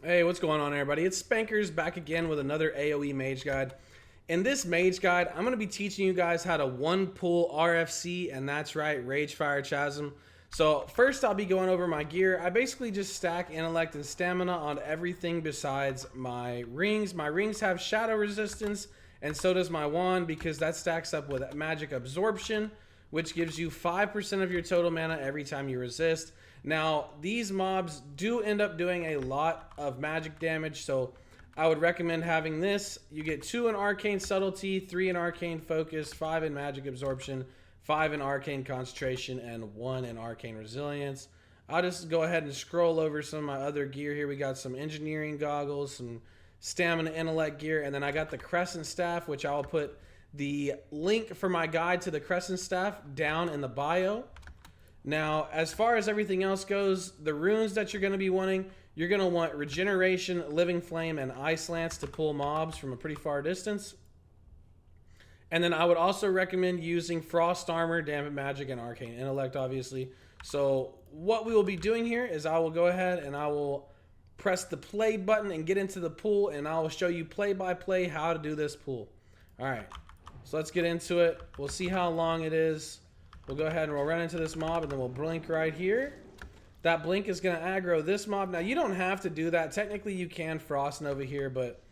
Hey, what's going on, everybody? It's Spankers back again with another AoE Mage Guide. In this Mage Guide, I'm going to be teaching you guys how to one pull RFC, and that's right, Ragefire Chasm. So first I'll be going over my gear. I basically just stack Intellect and Stamina on everything besides my rings. My rings have Shadow Resistance, and so does my wand because that stacks up with Magic Absorption, which gives you 5% of your total mana every time you resist. Now, these mobs do end up doing a lot of magic damage, so I would recommend having this. You get 2 in Arcane Subtlety, 3 in Arcane Focus, 5 in Magic Absorption, 5 in Arcane Concentration, and 1 in Arcane Resilience. I'll just go ahead and scroll over some of my other gear here. We got some Engineering Goggles, some Stamina Intellect gear, and then I got the Crescent Staff, which I'll put the link for my guide to the Crescent Staff down in the bio. Now, as far as everything else goes, the runes that you're going to be wanting, you're going to want Regeneration, Living Flame, and Ice Lance to pull mobs from a pretty far distance. And then I would also recommend using Frost Armor, Dampen Magic, and Arcane Intellect, obviously. So what we will be doing here is I will go ahead and I will press the play button and get into the pool, and I will show you play by play how to do this pool. All right, so let's get into it. We'll see how long it is. We'll go ahead and we'll run into this mob, and then we'll blink right here. That blink is going to aggro this mob. Now, you don't have to do that. Technically, you can Frost Nova here, but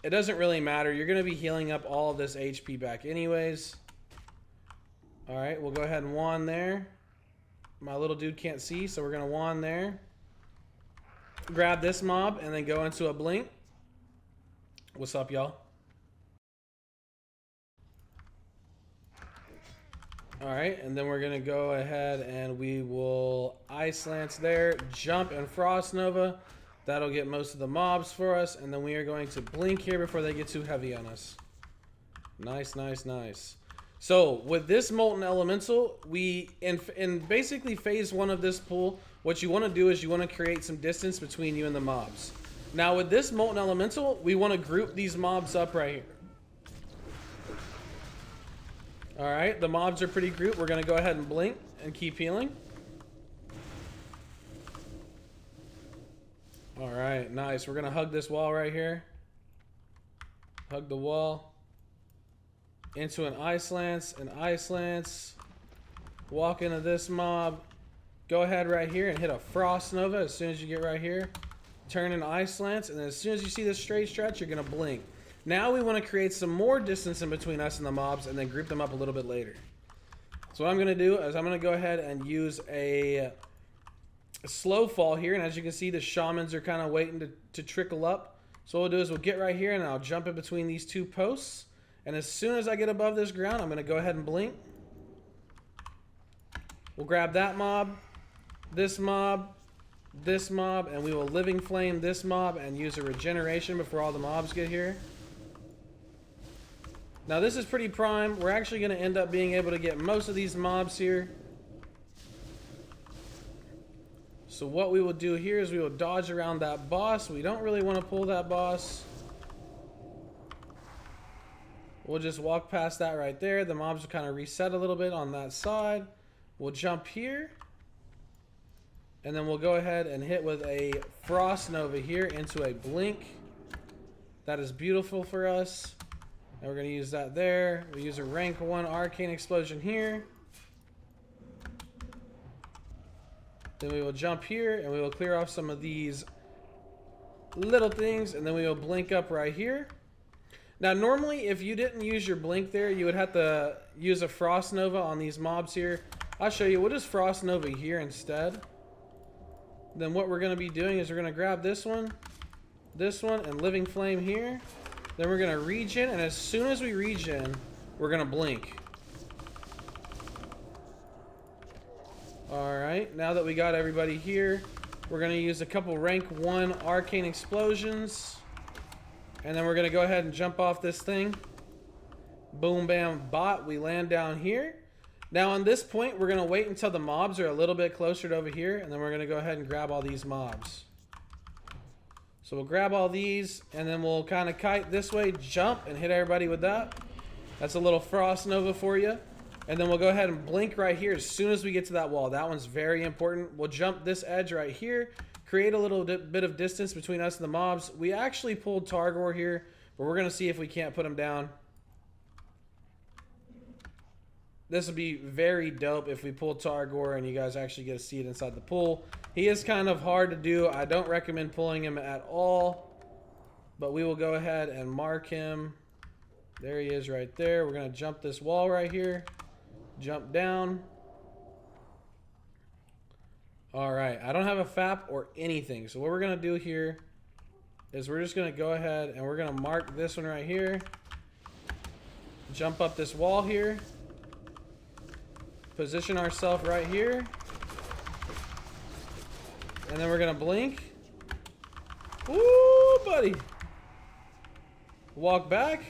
it doesn't really matter. You're going to be healing up all of this HP back anyways. All right, we'll go ahead and wand there. My little dude can't see, so we're going to wand there. Grab this mob, and then go into a blink. What's up, y'all? Alright, and then we're going to go ahead and we will Ice Lance there, jump and Frost Nova. That'll get most of the mobs for us, and then we are going to blink here before they get too heavy on us. Nice, nice, nice. So, with this Molten Elemental, in basically phase 1 of this pool, what you want to do is you want to create some distance between you and the mobs. Now, with this Molten Elemental, we want to group these mobs up right here. Alright, the mobs are pretty grouped. We're going to go ahead and blink and keep healing. Alright, nice. We're going to hug this wall right here. Hug the wall. Into an Ice Lance, Walk into this mob. Go ahead right here and hit a Frost Nova as soon as you get right here. Turn an Ice Lance, and then as soon as you see this straight stretch, you're going to blink. Now we want to create some more distance in between us and the mobs, and then group them up a little bit later. So what I'm going to do is I'm going to go ahead and use a slow fall here. And as you can see, the shamans are kind of waiting to trickle up. So what we'll do is we'll get right here, and I'll jump in between these two posts. And as soon as I get above this ground, I'm going to go ahead and blink. We'll grab that mob, this mob, and we will Living Flame this mob and use a regeneration before all the mobs get here. Now this is pretty prime. We're actually going to end up being able to get most of these mobs here. So what we will do here is we will dodge around that boss. We don't really want to pull that boss. We'll just walk past that right there. The mobs will kind of reset a little bit on that side. We'll jump here. And then we'll go ahead and hit with a Frost Nova here into a blink. That is beautiful for us. And we're going to use that there. We'll use a rank 1 Arcane Explosion here. Then we will jump here and we will clear off some of these little things, and then we will blink up right here. Now normally if you didn't use your blink there, you would have to use a Frost Nova on these mobs here. I'll show you. We'll just Frost Nova here instead. Then what we're going to be doing is we're going to grab this one, and Living Flame here. Then we're going to regen, and as soon as we regen, we're going to blink. Alright, now that we got everybody here, we're going to use a couple rank 1 Arcane Explosions. And then we're going to go ahead and jump off this thing. Boom, bam, bot. We land down here. Now on this point, we're going to wait until the mobs are a little bit closer to over here, and then we're going to go ahead and grab all these mobs. So we'll grab all these, and then we'll kind of kite this way, jump, and hit everybody with that. That's a little Frost Nova for you. And then we'll go ahead and blink right here as soon as we get to that wall. That one's very important. We'll jump this edge right here, create a little bit of distance between us and the mobs. We actually pulled Targor here, but we're going to see if we can't put him down. This would be very dope if we pull Targor and you guys actually get to see it inside the pool. He is kind of hard to do. I don't recommend pulling him at all, but we will go ahead and mark him. There he is right there. We're going to jump this wall right here. Jump down. All right. I don't have a FAP or anything. So what we're going to do here is we're just going to go ahead and we're going to mark this one right here. Jump up this wall here. Position ourselves right here. And then we're going to blink. Woo, buddy. Walk back.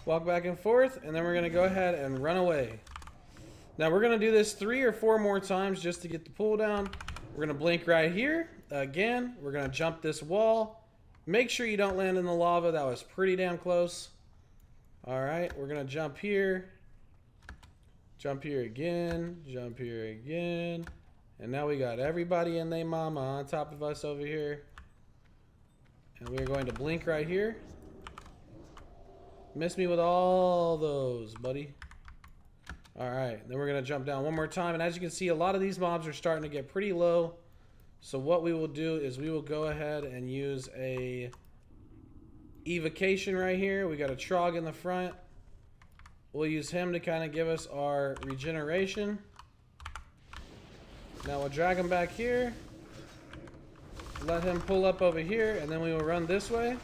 Walk back and forth. And then we're going to go ahead and run away. Now we're going to do this 3 or 4 more times just to get the pull down. We're going to blink right here. Again, we're going to jump this wall. Make sure you don't land in the lava. That was pretty damn close. All right, we're going to jump here. Jump here again. Jump here again. And now we got everybody and they mama on top of us over here. And we're going to blink right here. Miss me with all those, buddy. All right, then we're going to jump down one more time. And as you can see, a lot of these mobs are starting to get pretty low. So what we will do is we will go ahead and use a evocation right here. We got a Trog in the front. We'll use him to kind of give us our regeneration. Now we'll drag him back here. Let him pull up over here, and then we will run this way.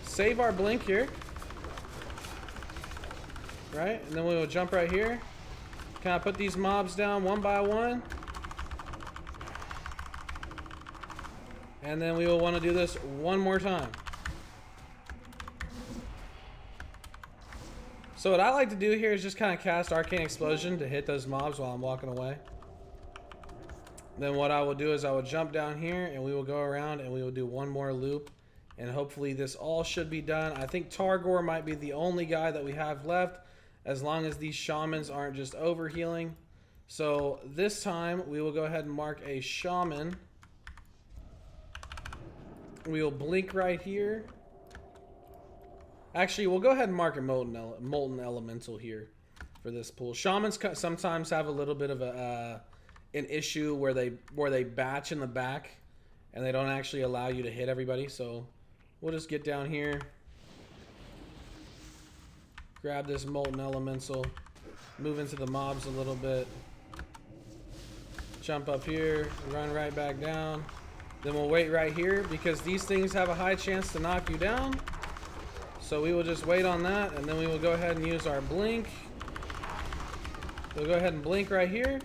Save our blink here. Right? And then we will jump right here. Kind of put these mobs down one by one. And then we will want to do this one more time. So what I like to do here is just kind of cast Arcane Explosion to hit those mobs while I'm walking away. Then what I will do is I will jump down here and we will go around and we will do one more loop. And hopefully this all should be done. I think Targor might be the only guy that we have left as long as these shamans aren't just overhealing. So this time we will go ahead and mark a shaman. We will blink right here. Actually, we'll go ahead and mark a molten elemental here for this pool. Shamans sometimes have a little bit of an issue where they batch in the back and they don't actually allow you to hit everybody. So we'll just get down here, grab this molten elemental, move into the mobs a little bit, jump up here, run right back down. Then we'll wait right here because these things have a high chance to knock you down. So we will just wait on that, and then we will go ahead and use our blink. We'll go ahead and blink right here.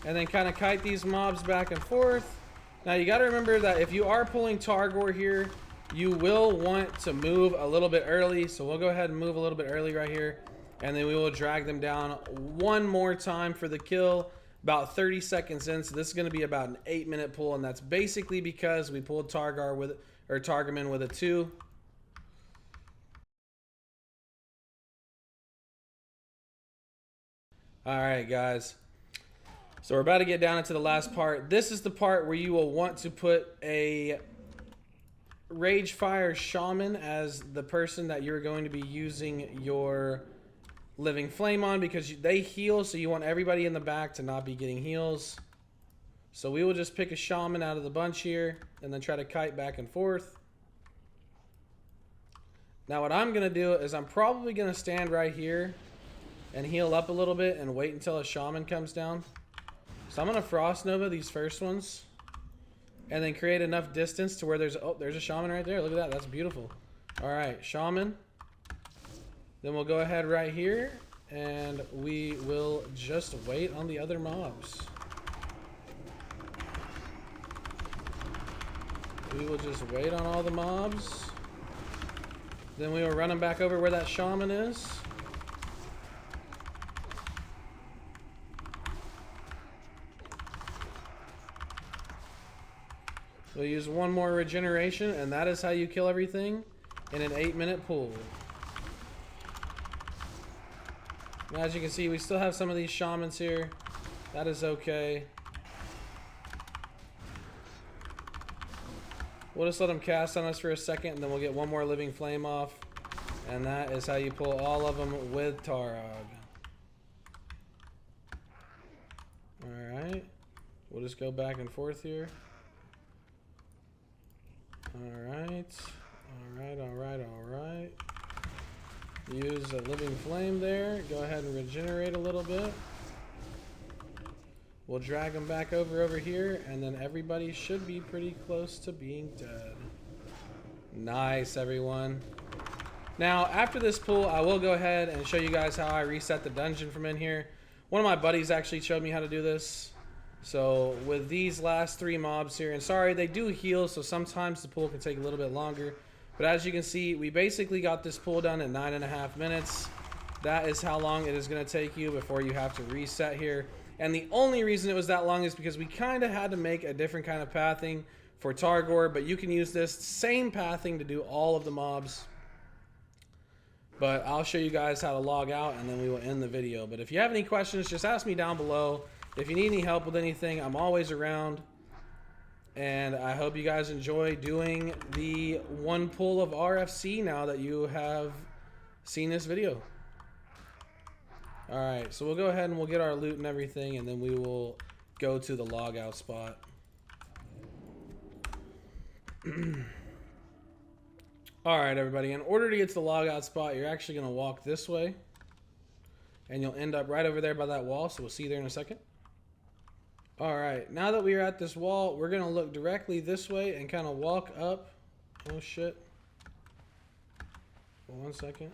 And then kind of kite these mobs back and forth. Now you got to remember that if you are pulling Targor here, you will want to move a little bit early. So we'll go ahead and move a little bit early right here. And then we will drag them down one more time for the kill. About 30 seconds in. So this is going to be about an 8-minute pull. And that's basically because we pulled Taragaman with a 2. All right, guys. So we're about to get down into the last part. This is the part where you will want to put a Ragefire Shaman as the person that you're going to be using your Living Flame on because they heal, so you want everybody in the back to not be getting heals. So we will just pick a Shaman out of the bunch here and then try to kite back and forth. Now what I'm going to do is I'm probably going to stand right here and heal up a little bit and wait until a Shaman comes down. So I'm going to Frost Nova these first ones and then create enough distance to where there's a Shaman right there. Look at that. That's beautiful. All right, Shaman. Then we'll go ahead right here and we will just wait on the other mobs. We will just wait on all the mobs. Then we will run them back over where that Shaman is. We'll use one more regeneration, and that is how you kill everything in an 8-minute pull. Now, as you can see, we still have some of these shamans here. That is okay. We'll just let them cast on us for a second, and then we'll get one more living flame off. And that is how you pull all of them with Tarog. Alright. We'll just go back and forth here. Alright. Alright. Use a living flame there. Go ahead and regenerate a little bit. We'll drag them back over here, and then everybody should be pretty close to being dead. Nice, everyone. Now, after this pull, I will go ahead and show you guys how I reset the dungeon from in here. One of my buddies actually showed me how to do this. So, with these last 3 mobs here, and sorry, they do heal, so sometimes the pull can take a little bit longer. But as you can see, we basically got this pull done in 9.5 minutes. That is how long it is going to take you before you have to reset here. And the only reason it was that long is because we kind of had to make a different kind of pathing for Targor, but you can use this same pathing to do all of the mobs. But I'll show you guys how to log out, and then we will end the video. But if you have any questions, just ask me down below. If you need any help with anything, I'm always around. And I hope you guys enjoy doing the 1 pull of RFC now that you have seen this video. Alright, so we'll go ahead and we'll get our loot and everything, and then we will go to the logout spot. Alright, everybody, in order to get to the logout spot, you're actually going to walk this way. And you'll end up right over there by that wall, so we'll see you there in a second. Alright, now that we are at this wall, we're going to look directly this way and kind of walk up. Oh, shit. 1 second.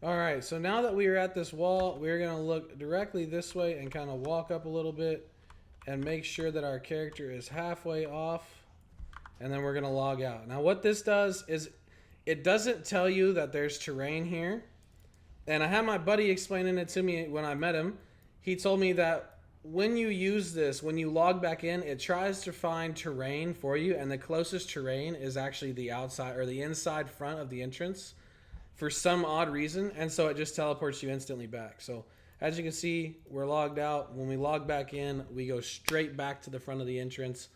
Alright, so now that we are at this wall, we're going to look directly this way and kind of walk up a little bit and make sure that our character is halfway off, and then we're going to log out. Now what this does is it doesn't tell you that there's terrain here, and I had my buddy explaining it to me when I met him. He told me that when you use this, when you log back in, it tries to find terrain for you, and the closest terrain is actually the outside or the inside front of the entrance for some odd reason, and so it just teleports you instantly back. So as you can see, we're logged out. When we log back in, we go straight back to the front of the entrance,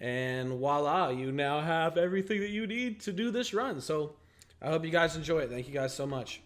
and voila, you now have everything that you need to do this run. So I hope you guys enjoy it. Thank you guys so much.